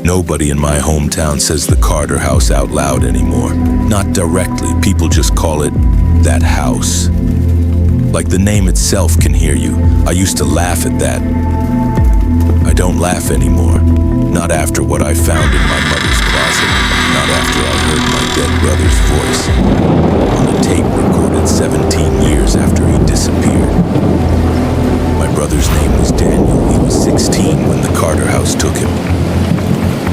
Nobody in my hometown says the Carter house out loud anymore. Not directly, people just call it that house. Like the name itself can hear you. I used to laugh at that. I don't laugh anymore. Not after what I found in my mother's closet. Not after I heard my dead brother's voice on a tape recorded 17 years after he disappeared. My brother's name was Daniel. He was 16 when the Carter house took him.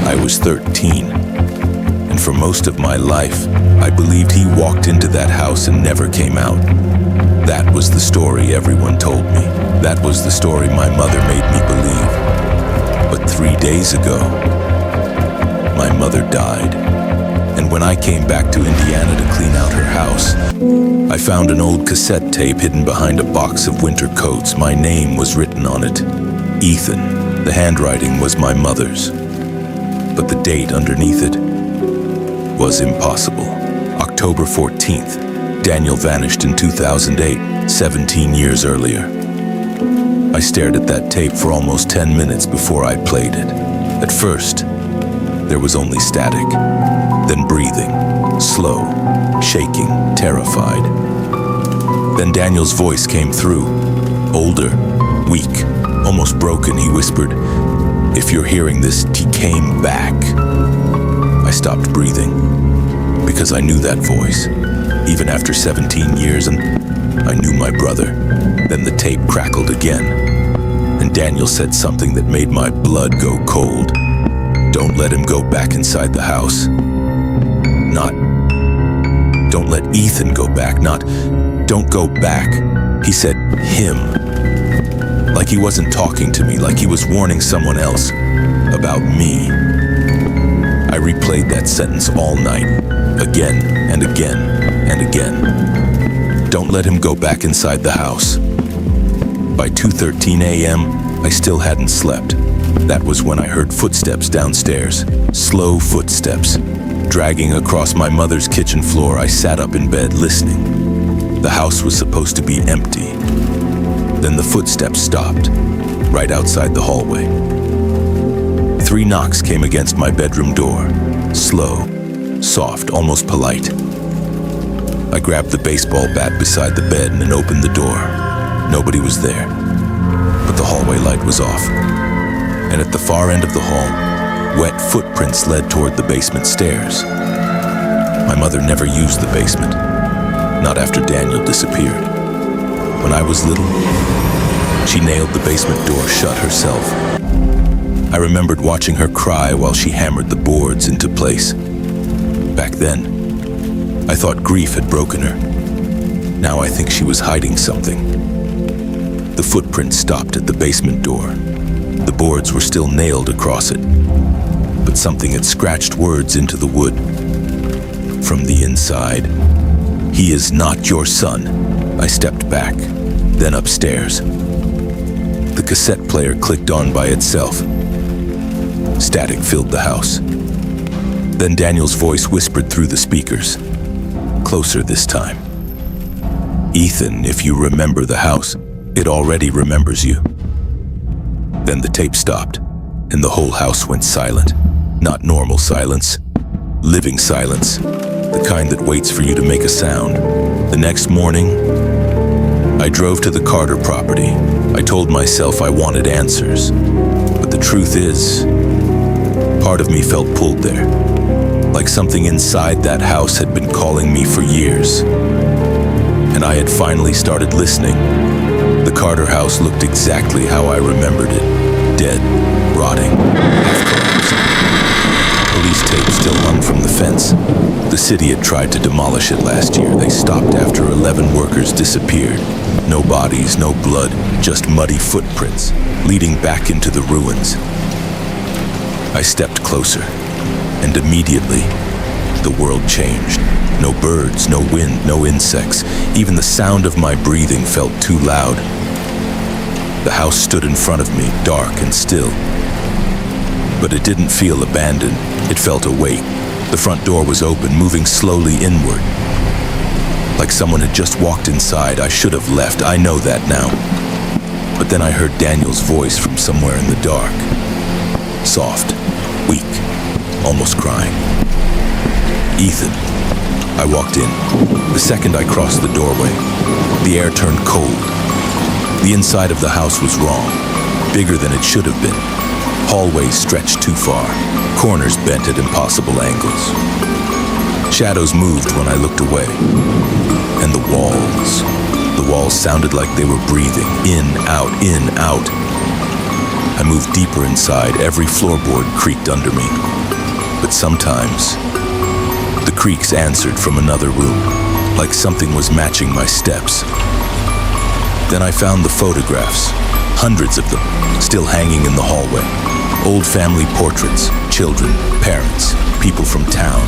I was 13. And for most of my life, I believed he walked into that house and never came out. That was the story everyone told me. That was the story my mother made me believe. But 3 days ago, my mother died. And when I came back to Indiana to clean out her house, I found an old cassette tape hidden behind a box of winter coats. My name was written on it, Ethan. The handwriting was my mother's. But the date underneath it was impossible. October 14th. Daniel vanished in 2008, 17 years earlier. I stared at that tape for almost 10 minutes before I played it. At first, there was only static, then breathing, slow, shaking, terrified. Then Daniel's voice came through, older, weak, almost broken. He whispered, "If you're hearing this, he came back." I stopped breathing because I knew that voice. Even after 17 years, and I knew my brother. Then the tape crackled again, and Daniel said something that made my blood go cold. Don't let him go back inside the house. Not, don't let Ethan go back. Not, don't go back. He said him. Like he wasn't talking to me, like he was warning someone else about me. I replayed that sentence all night, again and again and again. Don't let him go back inside the house. By 2:13 a.m., I still hadn't slept. That was when I heard footsteps downstairs, slow footsteps, dragging across my mother's kitchen floor. I sat up in bed listening. The house was supposed to be empty. Then the footsteps stopped, right outside the hallway. 3 knocks came against my bedroom door, slow, soft, almost polite. I grabbed the baseball bat beside the bed and opened the door. Nobody was there, but the hallway light was off. And at the far end of the hall, wet footprints led toward the basement stairs. My mother never used the basement, not after Daniel disappeared. When I was little, she nailed the basement door shut herself. I remembered watching her cry while she hammered the boards into place. Back then, I thought grief had broken her. Now I think she was hiding something. The footprint stopped at the basement door. The boards were still nailed across it, but something had scratched words into the wood. From the inside, "He is not your son." I stepped back, then upstairs. The cassette player clicked on by itself. Static filled the house. Then Daniel's voice whispered through the speakers, closer this time. "Ethan, if you remember the house, it already remembers you." Then the tape stopped, and the whole house went silent. Not normal silence, living silence, the kind that waits for you to make a sound. The next morning, I drove to the Carter property. I told myself I wanted answers, but the truth is, part of me felt pulled there, like something inside that house had been calling me for years. And I had finally started listening. The Carter house looked exactly how I remembered it. Dead, rotting, half-collapsed. Police tape still hung from the fence. The city had tried to demolish it last year. They stopped after 11 workers disappeared. No bodies, no blood, just muddy footprints leading back into the ruins. I stepped closer, and immediately, the world changed. No birds, no wind, no insects. Even the sound of my breathing felt too loud. The house stood in front of me, dark and still. But it didn't feel abandoned. It felt awake. The front door was open, moving slowly inward. Like someone had just walked inside. I should have left. I know that now. But then I heard Daniel's voice from somewhere in the dark. Soft, weak, almost crying. "Ethan." I walked in. The second I crossed the doorway, the air turned cold. The inside of the house was wrong, bigger than it should have been. Hallways stretched too far, corners bent at impossible angles. Shadows moved when I looked away. And the walls sounded like they were breathing, in, out, in, out. I moved deeper inside, every floorboard creaked under me. But sometimes, the creaks answered from another room, like something was matching my steps. Then I found the photographs, hundreds of them, still hanging in the hallway. Old family portraits, children, parents, people from town,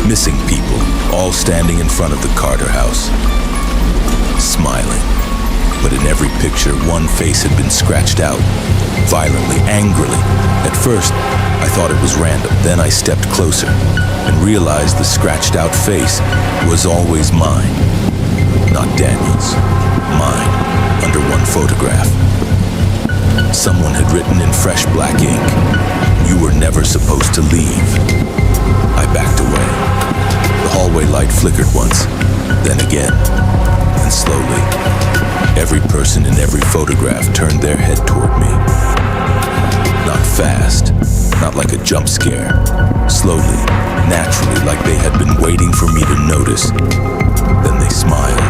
missing people, all standing in front of the Carter house, smiling. But in every picture, one face had been scratched out, violently, angrily. At first, I thought it was random. Then I stepped closer and realized the scratched out face was always mine, not Daniel's. Mine, under one photograph. Someone had written in fresh black ink, "You were never supposed to leave." I backed away. The hallway light flickered once, then again, and slowly, every person in every photograph turned their head toward me. Not fast, not like a jump scare. Slowly, naturally, like they had been waiting for me to notice. Then they smiled,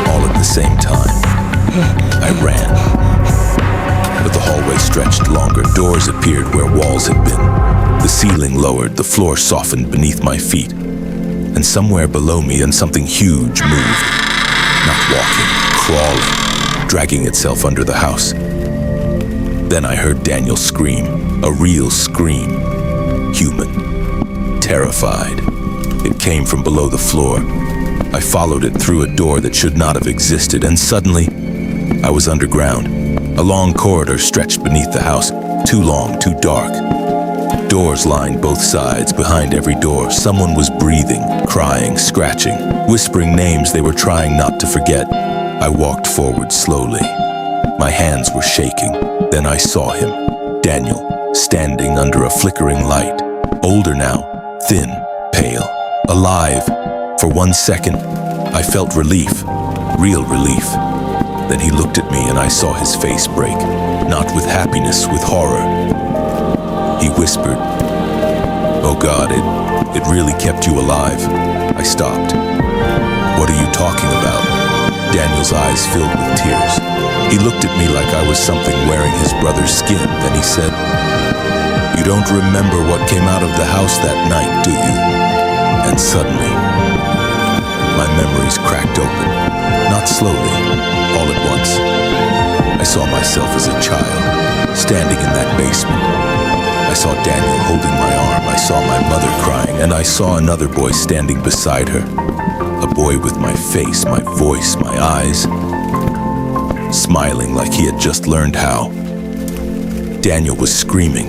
all at the same time. I ran. But the hallway stretched longer. Doors appeared where walls had been. The ceiling lowered, the floor softened beneath my feet. And somewhere below me, and something huge moved. Not walking, crawling, dragging itself under the house. Then I heard Daniel scream, a real scream. Human, terrified. It came from below the floor. I followed it through a door that should not have existed, and suddenly, I was underground. A long corridor stretched beneath the house, too long, too dark. Doors lined both sides. Behind every door, someone was breathing, crying, scratching, whispering names they were trying not to forget. I walked forward slowly. My hands were shaking. Then I saw him, Daniel, standing under a flickering light. Older now, thin, pale, alive. For 1 second, I felt relief, real relief. Then he looked at me and I saw his face break, not with happiness, with horror. He whispered, "Oh God, it really kept you alive." I stopped. "What are you talking about?" Daniel's eyes filled with tears. He looked at me like I was something wearing his brother's skin. Then he said, "You don't remember what came out of the house that night, do you?" And suddenly, my memories cracked open, not slowly, all at once. I saw myself as a child, standing in that basement. I saw Daniel holding my arm. I saw my mother crying, and I saw another boy standing beside her. A boy with my face, my voice, my eyes, smiling like he had just learned how. Daniel was screaming,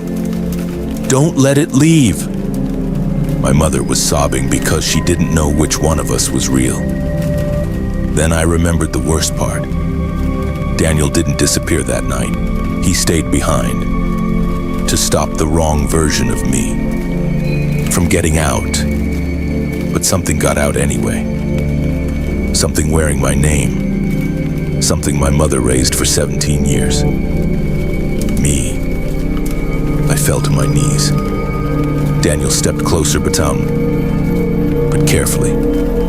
"Don't let it leave!" My mother was sobbing because she didn't know which one of us was real. Then I remembered the worst part. Daniel didn't disappear that night. He stayed behind to stop the wrong version of me from getting out. But something got out anyway. Something wearing my name. Something my mother raised for 17 years. Me. I fell to my knees. Daniel stepped closer, but carefully,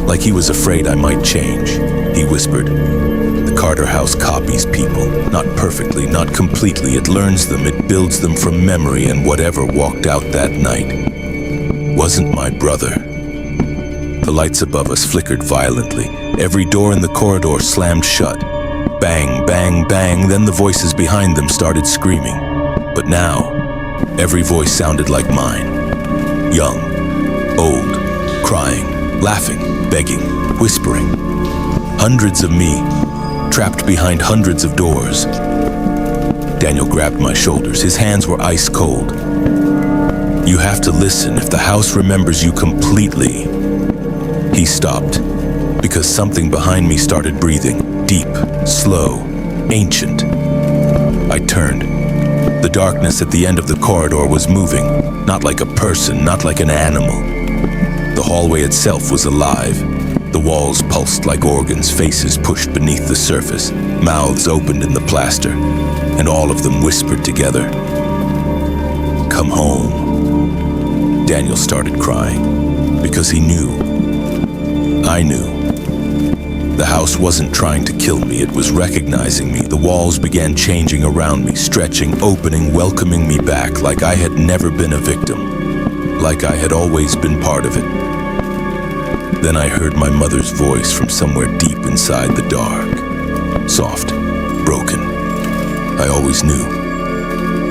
like he was afraid I might change. He whispered, "The Carter house copies people, not perfectly, not completely. It learns them, it builds them from memory, and whatever walked out that night wasn't my brother." The lights above us flickered violently. Every door in the corridor slammed shut. Bang, bang, bang, then the voices behind them started screaming. But now, every voice sounded like mine. Young, old, crying, laughing, begging, whispering. Hundreds of me, trapped behind hundreds of doors. Daniel grabbed my shoulders. His hands were ice cold. "You have to listen if the house remembers you completely." He stopped, because something behind me started breathing, deep, slow, ancient. I turned. The darkness at the end of the corridor was moving, not like a person, not like an animal. The hallway itself was alive. The walls pulsed like organs, faces pushed beneath the surface, mouths opened in the plaster, and all of them whispered together, "Come home." Daniel started crying, because he knew. I knew. The house wasn't trying to kill me, it was recognizing me. The walls began changing around me, stretching, opening, welcoming me back, like I had never been a victim, like I had always been part of it. Then I heard my mother's voice from somewhere deep inside the dark. Soft, broken. I always knew.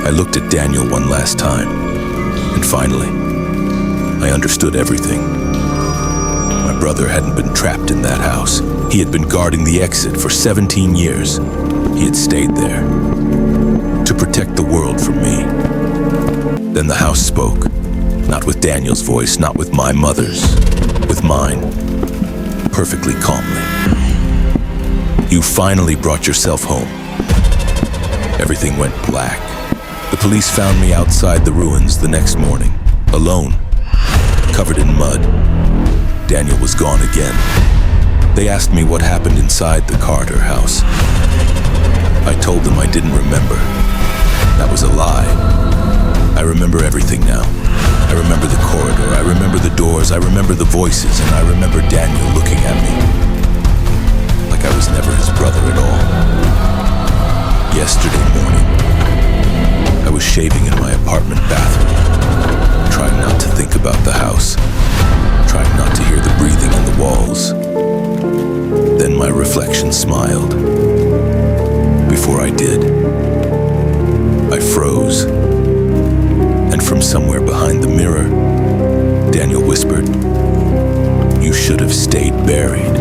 I looked at Daniel one last time, and finally, I understood everything. My brother hadn't been trapped in that house. He had been guarding the exit for 17 years. He had stayed there to protect the world from me. Then the house spoke, not with Daniel's voice, not with my mother's, with mine, perfectly calmly. "You finally brought yourself home." Everything went black. The police found me outside the ruins the next morning, alone, covered in mud. Daniel was gone again. They asked me what happened inside the Carter house. I told them I didn't remember. That was a lie. I remember everything now. I remember the corridor, I remember the doors, I remember the voices, and I remember Daniel looking at me like I was never his brother at all. Yesterday morning, I was shaving in my apartment bathroom, trying not to think about the house, trying not to hear the breathing on the walls. Then my reflection smiled. Before I did, I froze. And from somewhere behind the mirror, Daniel whispered, "You should have stayed buried."